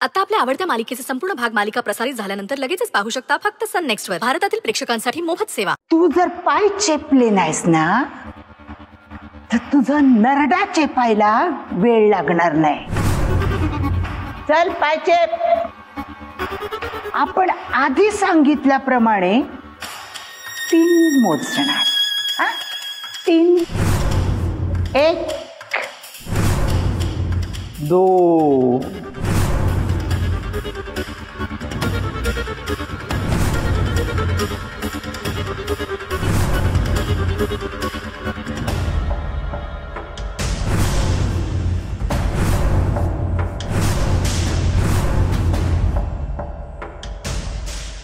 आता आपल्या आवडत्या मालिकेचे संपूर्ण भाग मालिका प्रसारित झाल्यानंतर लगेचच पाहू शकता फक्त सन नेक्स्ट वर. भारतातील प्रेक्षकांसाठी मोफत सेवा. तू जर पाय चेपले नाहीस ना तर तुझं नरडा चेपायला वेळ लागणार नाही. चल पाय चेप. आपण आधी सांगितल्याप्रमाणे 3 मोजणार. 3 1 2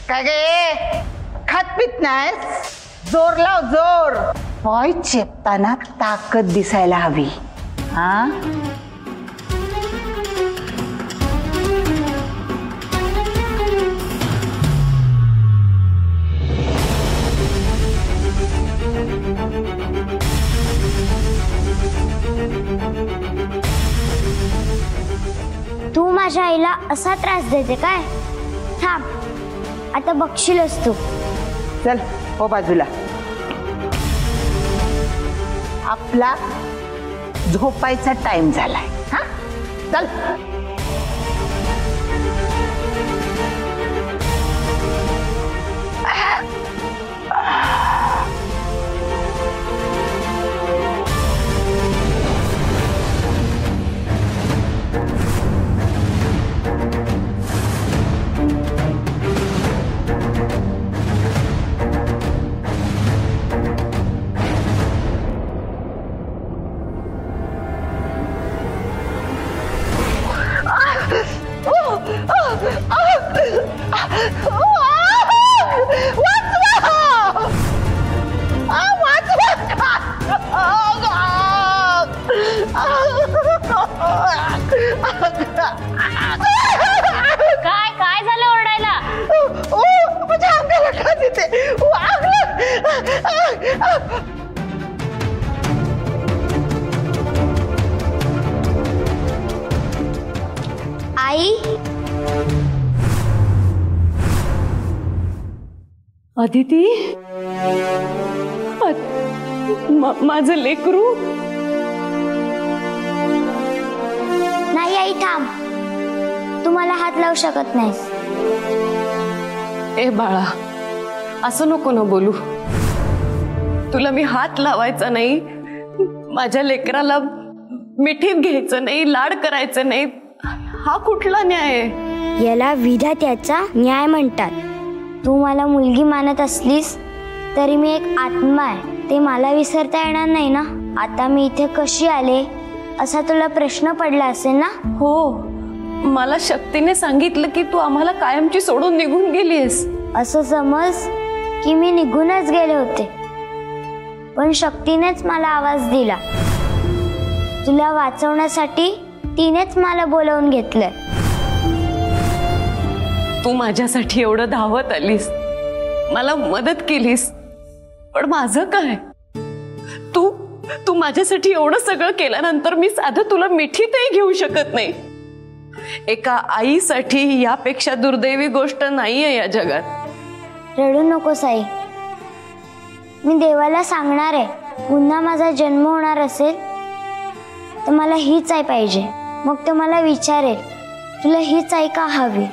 काय गे खात पित नाहीस? जोर लाव जोर. पाय चेपताना ताकद दिसायला हवी. हा तू माझ्या आईला असा त्रास देते काय? थांब, आता बघशीलच तू. चल हो बाजूला. आपला झोपायचा टाइम झालाय. हा चल. काय काय झालं ओरडायला? माझ्या अंगाला खाज येते. आई, अदिती, माझं लेकरू. नाही आई थांब, तू मला हात लावू शकत नाहीस. ए बाळा, असं नको ना बोलू. तुला मी हात लावायचा नाही, माझ्या लेकराला मिठीत घ्यायचं नाही, लाड करायचं नाही, हा कुठला न्याय आहे? याला विधात्याचा न्याय म्हणतात. तू मला मुलगी मानत असलीस तरी मी एक आत्मा आहे, ते मला विसरता येणार नाही ना. आता मी इथे कशी आले असा तुला प्रश्न पडला असेल ना? हो, मला शक्तीने सांगितलं की तू आम्हाला कायमची सोडून निघून गेलीस. असं समज की मी निघूनच गेले होते, पण शक्तीनेच मला आवाज दिला. तुला वाचवण्यासाठी तिनेच मला बोलावून घेतलंय. तू माझ्यासाठी एवढं धावत आलीस, मला मदत केलीस, पण माझं काय? तू माझ्यासाठी एवढं सगळं केल्यानंतर मी साधं तुला मिठीतही घेऊ शकत नाही. एका आईसाठी यापेक्षा दुर्दैवी गोष्ट नाहीये या जगात. रडू नकोस आई, मी देवाला सांगणार आहे, पुन्हा माझा जन्म होणार असेल तर मला हीच आई पाहिजे. मग तो मला विचारेल तुला हीच आई का हवी.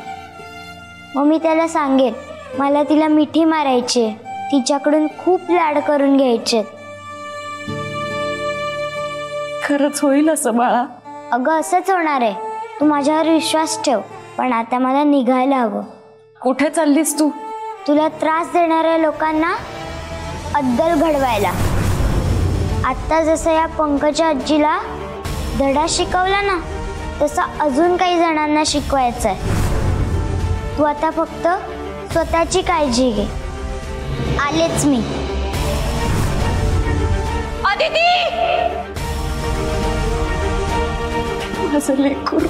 मग मी त्याला सांगेन मला तिला मिठी मारायची, तिच्याकडून खूप लाड करून घ्यायचे. खरंच होईल असं बाळा? अगं असंच होणार आहे, तू माझ्यावर विश्वास ठेव. पण आता मला निघायला हवं. कुठे चाललीस तू? तुला त्रास देणाऱ्या लोकांना अद्दल घडवायला. आता जसं या पंकजा आजीला धडा शिकवला ना, तसं अजून काही जणांना शिकवायचं आहे. तू आता फक्त स्वतःची काळजी घे. आलेच मी. अदिती, माझं लेकरू.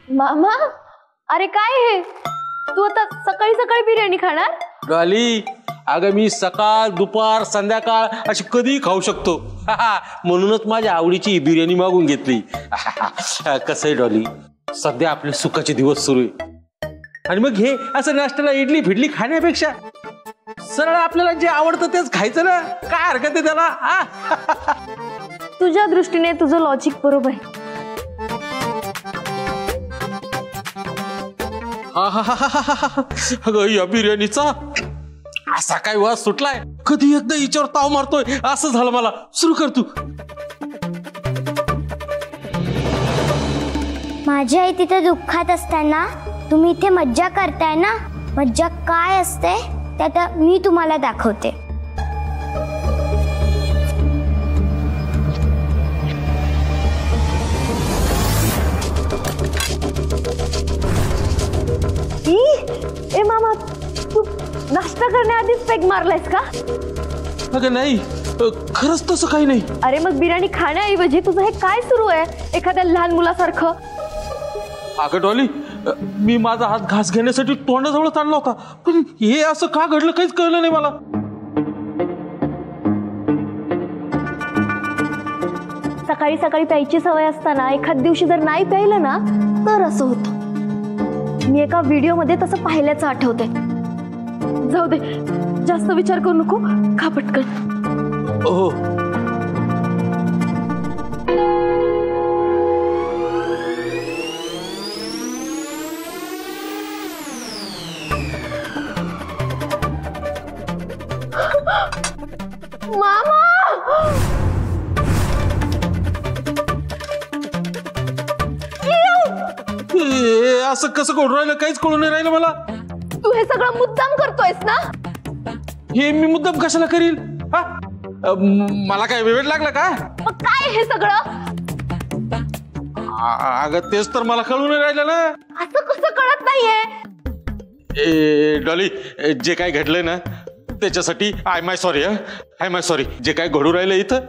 मामा, अरे काय हे? तू आता सकाळी सकाळी बिर्याणी खाणार? गाली, अगं मी सकाळ दुपार संध्याकाळ अशी कधीही खाऊ शकतो. म्हणूनच माझ्या आवडीची ही बिर्याणी मागून घेतली. कसं आहे डॉली, सध्या आपले सुखाचे दिवस सुरू आहे आणि मग हे असं नाश्त्याला इडली फिडली खाण्यापेक्षा सरळ आपल्याला जे आवडतं तेच खायचं ना. काय हरकत आहे त्याला. तुझ्या दृष्टीने तुझं लॉजिक बरोबर आहे. अगं या बिर्याणीचा असा काय वास सुटलाय, कधी एकदा हिच्यावर ताव मारतोय असं झालं मला. सुरू कर तू. माझी आई तिथे दुःखात असताना तुम्ही इथे मज्जा करताय ना. मज्जा काय असते ते आता मी तुम्हाला दाखवते. ए मामा, तू नाश्ता करण्याआधीच पेग मारलायस का? अगं नाही, खरंच तसं काही नाही. अरे मग बिर्याणी खाण्याऐवजी तुझं हे काय सुरू आहे एखाद्या लहान मुलासारखं? अगं डॉली, मी माझा हात घास घेण्यासाठी तोंडाजवळ आणला होता, पण हे असं का घडलं काहीच कळलं नाही मला. सकाळी सकाळी प्यायची सवय असताना एखाद दिवशी जर नाही प्यायलं ना तर असं होतं. मी एका व्हिडिओ मध्ये तसं पाहिल्याचं आठवते. जाऊ दे, जास्त विचार करू नको, खा पटकन. हो. मामा, असं कसं घडून राहिलं काहीच कळून नाही राहिलं मला. तू हे सगळं मुद्दाम करतोयस ना? हे मी मुद्दाम कशाला करील? मला काय वेळ लागला का? मग काय हे सगळं? अगं तेच तर मला कळून नाही राहिलं ना. असं कसं कळत नाहीये? ए डॉली, जे काय घडलंय ना त्याच्यासाठी आय माय सॉरी. जे काय घडू राहिलं इथं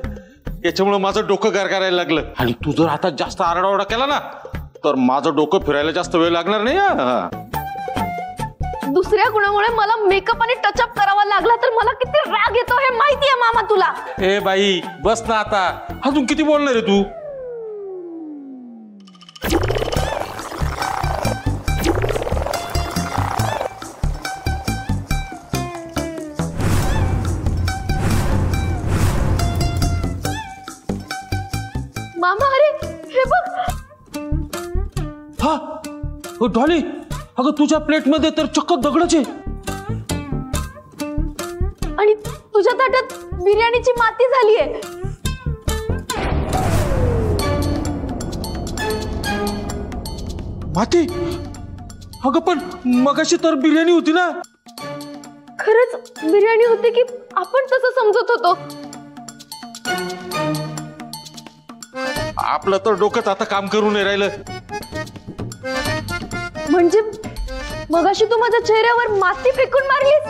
याच्यामुळे माझं डोकं गार करायला लागलं. आणि तू जर आता जास्त आरडाओरडा केला ना तर माझं डोकं फिरायला जास्त वेळ लागणार नाही. दुसऱ्या गुणामुळे मला मेकअप आणि टचअप करावा लागला तर मला किती राग येतो हे माहितीये मामा तुला. ए बाई बस ना आता, अजून किती बोलणार आहे तू? मामा अरे हे बघ. हा डॉली, अगं तुझ्या प्लेट मध्ये तर चक्क दगडच आहे. आणि तुझ्या ताटात बिर्याणीची माती झालीये. माती? अगं पण मगाशी तर बिर्याणी होती ना. खरंच बिर्याणी होती की आपण तसं समजत होतो? आपलं तर डोकंच आता काम करून नाही राहिलं. म्हणजे मगाशी तू माझ्या चेहऱ्यावर माती फेकून मारलीस?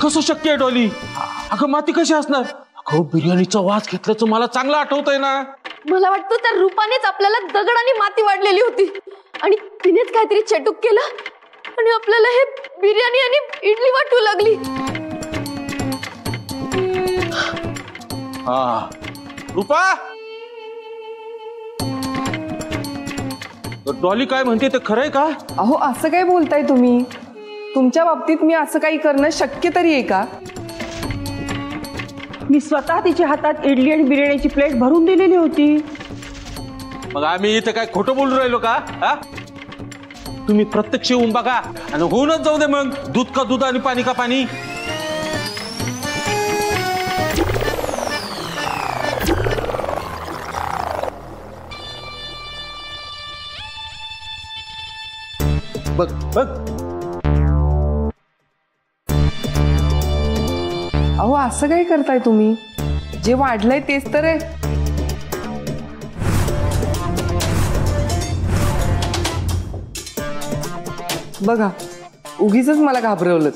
कसं शक्य आहे डॉली? अगं माती कशी असणार? अगं बिर्याणीचा वास घेतल्याचं मला चांगलं आठवतंय ना. मला वाटतं त्या रूपानेच आपल्याला दगडाने माती वाढलेली होती आणि तिनेच काहीतरी चेटूक केलं आणि आपल्याला हे बिर्याणी आणि इडली वाटू लागली. हा रूपा, डॉली काय म्हणते ते खरंय का? अहो असं काय बोलताय तुम्ही? तुमच्या बाबतीत मी असं काही करणं शक्य तरी आहे का? मी स्वतः तिच्या हातात इडली आणि बिर्याणीची प्लेट भरून दिलेली होती. मग आम्ही इथं काय खोटं बोलून राहिलो का? तुम्ही प्रत्यक्ष येऊन बघा आणि होऊनच जाऊ दे मग. दूध का दूध आणि पाणी का पाणी. बघ बघ. अहो असं काय करताय तुम्ही? जे वाढलंय तेच तर आहे. बघा उगीच मला घाबरवलं.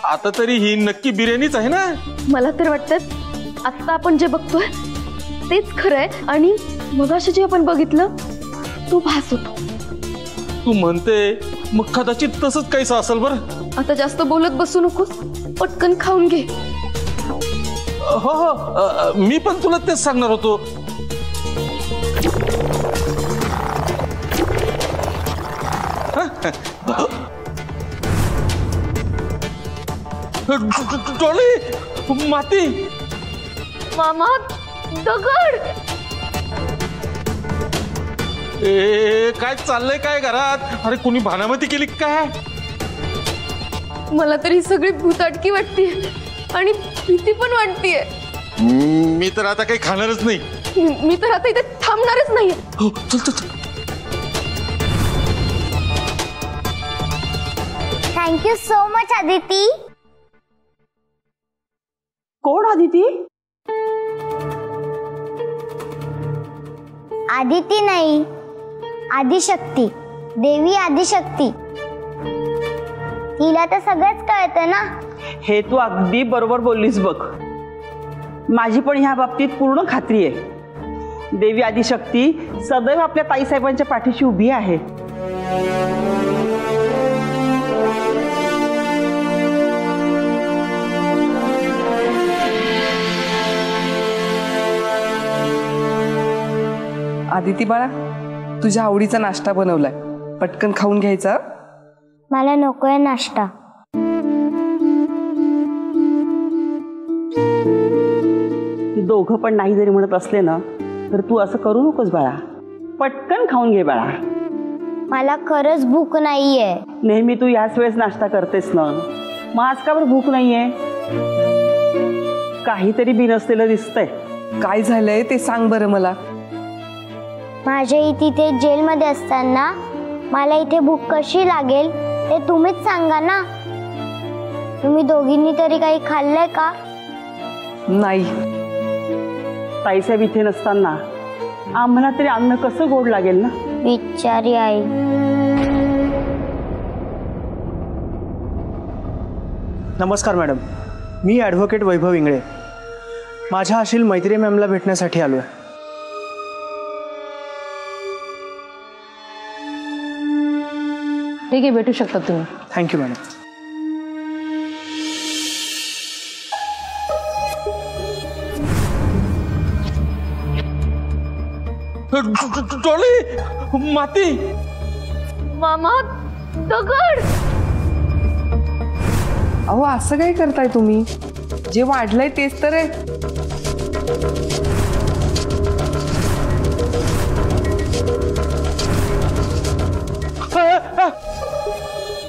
आता तरी ही नक्की बिर्याणीच आहे ना? मला तर वाटतं आता आपण जे बघतोय तेच खरंय आणि मगाशी जे आपण बघितलं तो भास होतो. तू म्हणते मग कदाचित तसंच काहीच असेल बरं. आता जास्त बोलत बसू नकोस, पटकन खाऊन घे. हो हो, मी पण तुला तेच सांगणार होतो. डॉली, माती. मामा, दगड. ए काय चाललंय काय घरात? अरे कोणी भानामती केली काय? मला तरी सगळी भूताटकी वाटतीये आणि भीती पण वाटतीये. मी तर आता काही खाणारच नाही. मी तर आता इथे थांबणारच नाहीये. हो, चल चल चल. Thank you so much Aditi. कोण आदिती? आदिती नाही, आदिशक्ती, देवी आदिशक्ती. तिला तर सगळंच कळतं ना. हे तू अगदी बरोबर बोललीस बघ. माझी पण ह्या बाबतीत पूर्ण खात्री आहे. देवी आदिशक्ती सदैव आपल्या ताईसाहेबांच्या पाठीशी उभी आहे. आदिती बाळा, तुझ्या आवडीचा नाश्ता बनवलाय, पटकन खाऊन घ्यायचा. मला नकोय नाश्ता. दोघं पण नाही जरी म्हणत असले ना तर तू असं करू नकोस बाळा. पटकन खाऊन घे बाळा. मला खरंच भूक नाहीये. नेहमी तू याच वेळेस नाश्ता करतेस ना, मग आज का बरं भूक नाहीये? काहीतरी बिनसलेलं दिसतंय. काय झालंय ते सांग बरं मला. माझ्या इथे जेलमध्ये असताना मला इथे भूक कशी लागेल ते तुम्हीच सांगा ना. तुम्ही दोघींनी तरी काही खाल्लंय का? नाही. ताईसाहेब इथे नसताना आम्हाला तरी अन्न कसं गोड लागेल ना. बिचारी आई. नमस्कार मॅडम, मी ॲडव्होकेट वैभव इंगळे. माझ्या अशील मैत्री मॅमला भेटण्यासाठी आलो आहे. ठीक आहे, भेटू शकता तुम्ही. Thank you madam. डॉली, माती. मामा, दगड. अहो असं काय करताय तुम्ही? जे वाढलंय तेच तर आहे.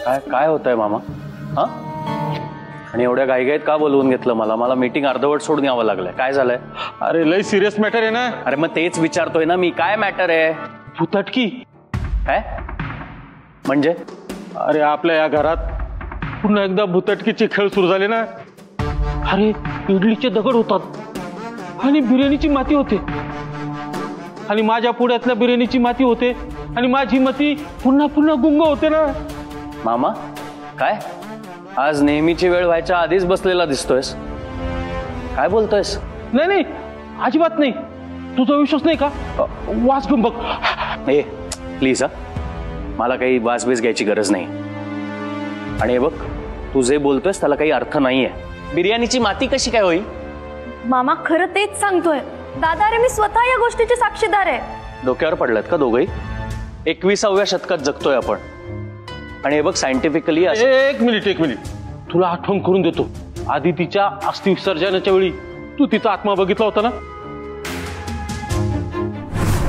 काय काय होतंय मामा? हा, आणि एवढ्या घाईघाईत का बोलवून घेतलं मला? मला मीटिंग अर्धवट सोडून यावं लागलंय. काय झालंय? अरे लय सिरियस मॅटर आहे ना. अरे मग तेच विचारतोय ना मी, काय मॅटर आहे? भूताटकी. काय म्हणजे? अरे आपल्या या घरात पुन्हा एकदा भूताटकीचे खेळ सुरू झाले ना. अरे इडलीचे दगड होतात आणि बिर्याणीची माती होते आणि माझ्या पुढ्यातल्या बिर्याणीची माती होते आणि माझी माती पुन्हा पुन्हा गुंग होते ना. मामा काय आज नेहमीची वेळ व्हायच्या आधीच बसलेला दिसतोयस? काय बोलतोयस? नाही नाही, अजिबात नाही. तुझा विश्वास नाही का? वास घेऊन बघ. ए प्लीज, हा, मला काही वासबीस घ्यायची गरज नाही. आणि हे बघ, तू जे बोलतोयस त्याला काही अर्थ नाहीये. बिर्याणीची माती कशी काय होईल? मामा खरं तेच सांगतोय. दादा, अरे मी स्वतः या गोष्टीची साक्षीदार आहे. डोक्यावर पडलात का दोघंही? 21व्या शतकात जगतोय आपण. आणि हे बघ सायंटिफिकली. एक मिनिट, तुला आठवण करून देतो. आदितीच्या अस्थि विसर्जनाच्या वेळी तू तिचा आत्मा बघितला होता ना.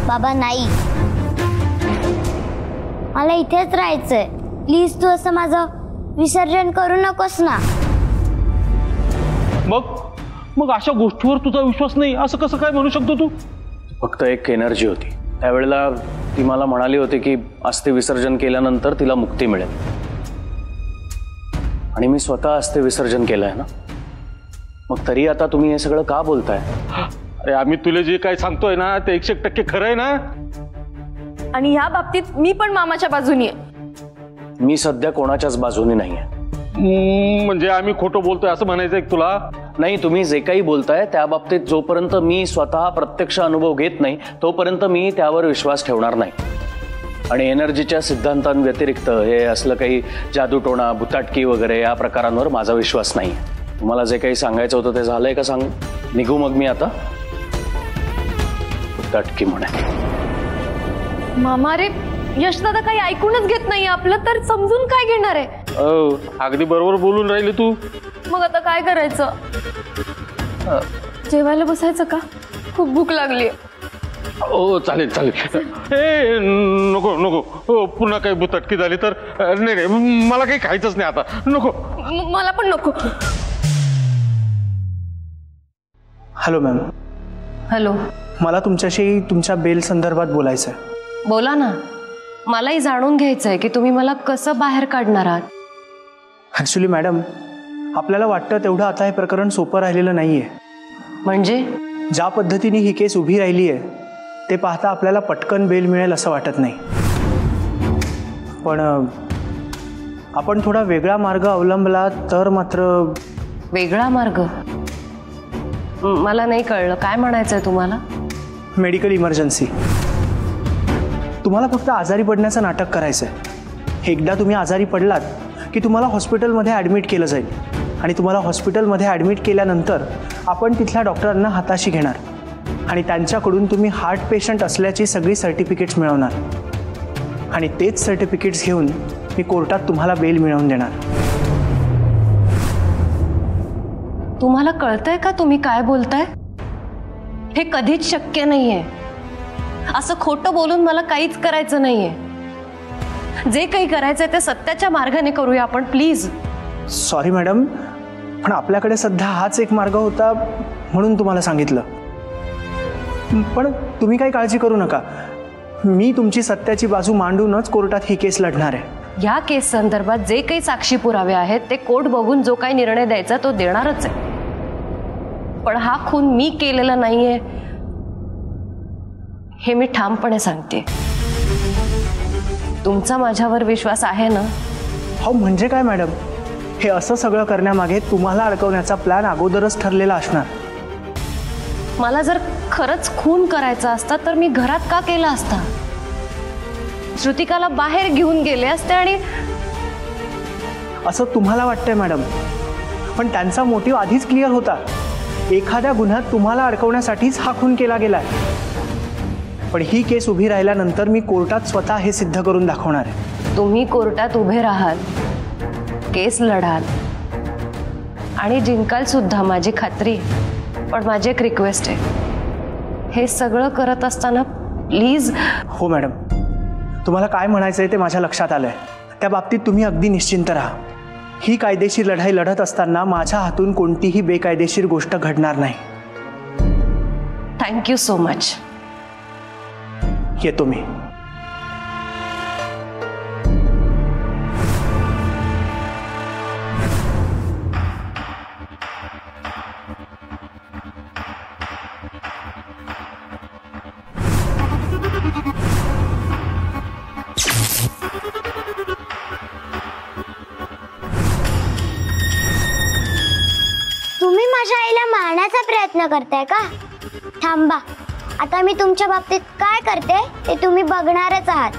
बाबा नाही, मला इथेच राहायचंय. प्लीज तू असं माझं विसर्जन करू नकोस ना. मग अशा गोष्टीवर तुझा विश्वास नाही असं कसं काय म्हणू शकतो तू? फक्त एक एनर्जी होती त्यावेळेला. ती मला म्हणाली होती की अस्थि विसर्जन केल्यानंतर तिला मुक्ती मिळेल. आणि मी स्वतः अस्थि विसर्जन केलंय ना. मग तरी आता तुम्ही हे सगळं का बोलताय? अरे आम्ही तुला जे काय सांगतोय ना ते 100% खरं आहे ना. आणि ह्या बाबतीत मी पण मामाच्या बाजूनी आहे. मी सध्या कोणाच्याच बाजूने नाहीये. म्हणजे आम्ही खोटं बोलतोय असं म्हणायचंय तुला? नाही, तुम्ही जे काही बोलताय त्या बाबतीत जोपर्यंत मी स्वतः प्रत्यक्ष अनुभव घेत नाही तोपर्यंत मी त्यावर विश्वास ठेवणार नाही. आणि एनर्जीच्या सिद्धांतांव्यतिरिक्त हे असलं काही जादूटोणा भुताटकी वगैरे या प्रकारांवर माझा विश्वास नाही. तुम्हाला जे काही सांगायचं होतं ते झालंय का सांग निघू मग मी आता. भुताटकी म्हणे. मामा रे, यशदादा काही ऐकूनच घेत नाही आपलं, तर समजून काय घेणार आहे? अगदी बरोबर बोलून राहिली तू. मग आता काय करायचं? जेवायला बसायचं का? खूप भूक लागली. हो चालेल चालेल. ए नको नको. हो पुन्हा काही भुताटकी झाली तर नाही नाही मला काही खायचंच नाही आता. नको. मला पण नको. Hello ma'am. हॅलो. मला तुमच्याशी तुमच्या बेल संदर्भात बोलायचं आहे. बोला ना. मलाही जाणून घ्यायचं आहे की तुम्ही मला कसं बाहेर काढणार आहात. ॲक्च्युली मॅडम, आपल्याला वाटतं तेवढं आता हे प्रकरण सोपं राहिलेलं नाही आहे. म्हणजे ज्या पद्धतीने ही केस उभी राहिली आहे ते पाहता आपल्याला पटकन बेल मिळेल असं वाटत नाही. पण आपण थोडा वेगळा मार्ग अवलंबला तर मात्र. वेगळा मार्ग? मला नाही कळलं, काय म्हणायचंय तुम्हाला? Medical emergency. तुम्हाला फक्त आजारी पडण्याचं नाटक करायचं आहे. एकदा तुम्ही आजारी पडलात की तुम्हाला हॉस्पिटलमध्ये ॲडमिट केलं जाईल आणि तुम्हाला हॉस्पिटलमध्ये ॲडमिट केल्यानंतर आपण तिथल्या डॉक्टरांना हाताशी घेणार आणि त्यांच्याकडून तुम्ही हार्ट पेशंट असल्याची सगळी सर्टिफिकेट्स मिळवणार आणि तेच सर्टिफिकेट्स घेऊन मी कोर्टात तुम्हाला बेल मिळवून देणार. तुम्हाला कळतंय का तुम्ही काय बोलताय? हे कधीच शक्य नाहीये. असं खोटं बोलून मला काहीच करायचं नाहीये. जे काही करायचंय ते सत्याच्या मार्गाने करूया आपण, प्लीज. सॉरी मॅडम, पण आपल्याकडे सध्या हाच एक मार्ग होता म्हणून तुम्हाला सांगितलं. पण तुम्ही काही काळजी करू नका. मी तुमची सत्याची बाजू मांडूनच कोर्टात ही केस लढणार आहे. या केस संदर्भात जे काही साक्षी पुरावे आहेत ते कोर्ट बघून जो काही निर्णय द्यायचा तो देणारच आहे. पण हा खून मी केलेला नाहीये हे मी ठामपणे सांगते. तुमचा माझ्यावर विश्वास आहे ना? हो म्हणजे काय मॅडम, हे असं सगळं करण्यामागे तुम्हाला अडकवण्याचा प्लॅन अगोदरच ठरलेला असणार. मला जर खरंच खून करायचा असता तर मी घरात का केला असता? श्रुतिकाला बाहेर घेऊन गेले असते. आणि असं तुम्हाला वाटतंय मॅडम, पण त्यांचा मोटिव्ह आधीच क्लिअर होता. एखाद्या गुन्ह्यात तुम्हाला अडकवण्यासाठीच हा खून केला गेलाय. पण ही केस उभी राहिल्यानंतर मी कोर्टात स्वतः हे सिद्ध करून दाखवणार आहे. तुम्ही कोर्टात उभे राहाल, केस लढाल आणि जिंकाल सुद्धा, माझी खात्री. पण माझी एक रिक्वेस्ट आहे, हे सगळं करत असताना प्लीज. हो मॅडम, तुम्हाला काय म्हणायचंय ते माझ्या लक्षात आलंय. त्या बाबतीत तुम्ही अगदी निश्चिंत राहा. ही कायदेशीर लढाई लढत असताना माझ्या हातून कोणतीही बेकायदेशीर गोष्ट घडणार नाही. Thank you so much. येतो मी. तुम्ही माझ्या आईला मारण्याचा प्रयत्न करताय का? थांबा, आता मी तुमच्या बाबतीत काय करते ते तुम्ही बघणारच आहात.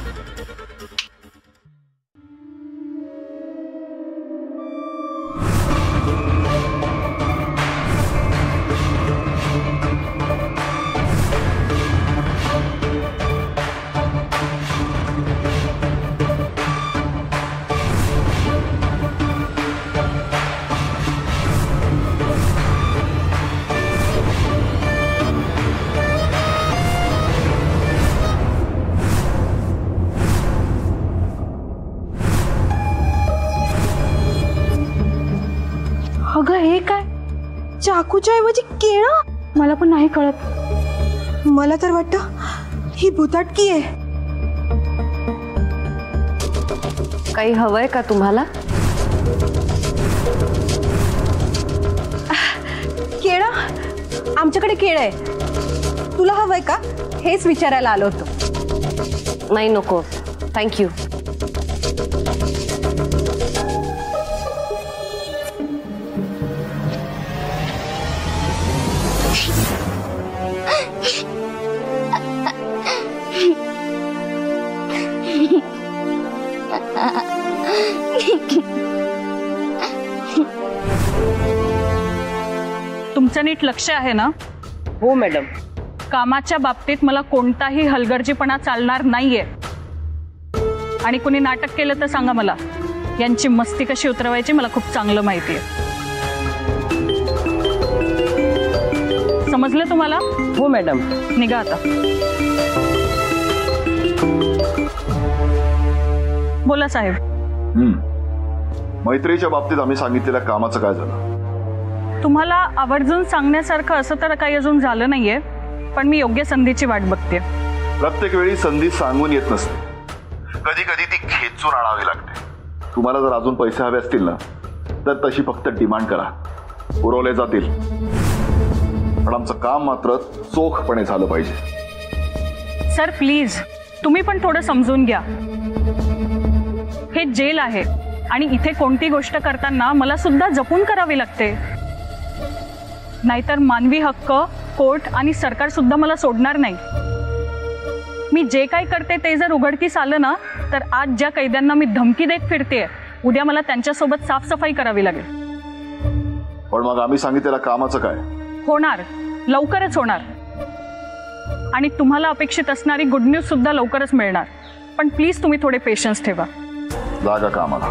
अगं हे काय? चाकूच्या ऐवजी केळं? मला पण नाही कळत. मला तर वाटतं ही भुताटकी आहे. काही हवंय का तुम्हाला? केळं? आमच्याकडे केळं आहे. तुला हवंय का हेच विचारायला आलो होतो. नाही नको, थँक्यू. तुमचं नीट लक्ष आहे ना? हो मॅडम. कामाच्या बाबतीत मला कोणताही हलगर्जीपणा चालणार नाहीये. आणि कुणी नाटक केलं तर सांगा मला. यांची मस्ती कशी उतरवायची मला खूप चांगलं माहिती आहे. समजलं तुम्हाला? हो मॅडम. निघा आता. बोला साहेब. मैत्रीच्या बाबतीत आम्ही सांगितलेल्या कामाचं काय झालं? तुम्हाला आवर्जून सांगण्यासारखं असं तर काही अजून झालं नाहीये, पण मी योग्य संधीची वाट बघते. प्रत्येक वेळी संधी सांगून येत नसते, कधी कधी ती खेचून आणावी लागते. तुम्हाला जर अजून पैसे हवे असतील ना तर तशी फक्त डिमांड करा, पुरवले जातील. पण आमचं काम मात्र चोखपणे झालं पाहिजे. सर प्लीज, तुम्ही पण थोडं समजून घ्या. हे जेल आहे आणि इथे कोणती गोष्ट करताना मला सुद्धा जपून करावी लागते. नाहीतर मानवी हक्क, कोर्ट आणि सरकार सुद्धा मला सोडणार नाही. मी जे काही करते ते जर उघडकीस आलं ना तर आज ज्या कैद्यांना मी धमकी देत फिरते, उद्या मला त्यांच्यासोबत साफसफाई करावी लागेल. पण मग आम्ही सांगितलेल्या कामाचं काय? होणार, लवकरच होणार. आणि तुम्हाला अपेक्षित असणारी गुड न्यूज सुद्धा लवकरच मिळणार. पण प्लीज तुम्ही थोडे पेशन्स ठेवा. जागा कामाला.